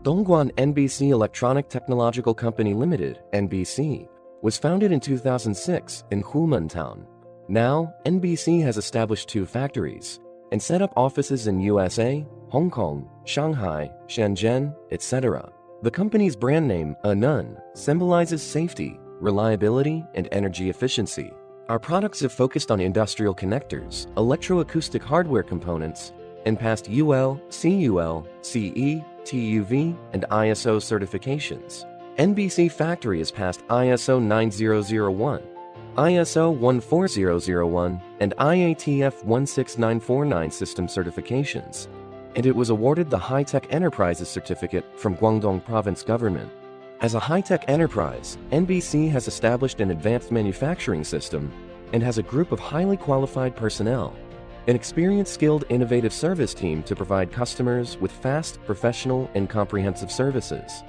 Dongguan NBC Electronic Technological Company Limited, NBC, was founded in 2006 in Humen Town. Now, NBC has established 2 factories and set up offices in USA, Hong Kong, Shanghai, Shenzhen, etc. The company's brand name, ANEN, symbolizes safety, reliability, and energy efficiency. Our products have focused on industrial connectors, electroacoustic hardware components, and passed UL, CUL, CE, TUV, and ISO certifications. NBC Factory has passed ISO 9001, ISO 14001, and IATF 16949 system certifications, and it was awarded the High-Tech Enterprises Certificate from Guangdong Province Government. As a high-tech enterprise, NBC has established an advanced manufacturing system and has a group of highly qualified personnel, an experienced, skilled, innovative service team to provide customers with fast, professional, and comprehensive services.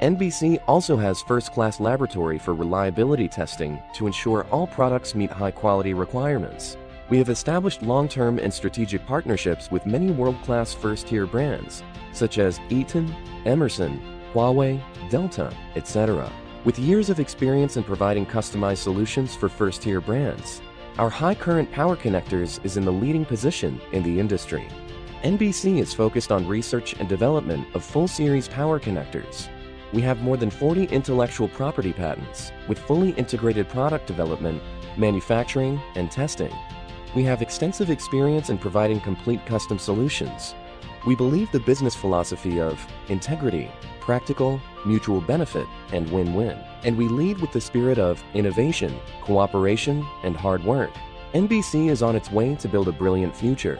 NBC also has first-class laboratory for reliability testing to ensure all products meet high-quality requirements. We have established long-term and strategic partnerships with many world-class first-tier brands, such as Eaton, Emerson, Huawei, Delta, etc. With years of experience in providing customized solutions for first-tier brands, our high-current power connectors is in the leading position in the industry. NBC is focused on research and development of full-series power connectors. We have more than 40 intellectual property patents, with fully integrated product development, manufacturing, and testing. We have extensive experience in providing complete custom solutions. We believe the business philosophy of integrity, practical, mutual benefit, and win-win. And we lead with the spirit of innovation, cooperation, and hard work. NBC is on its way to build a brilliant future.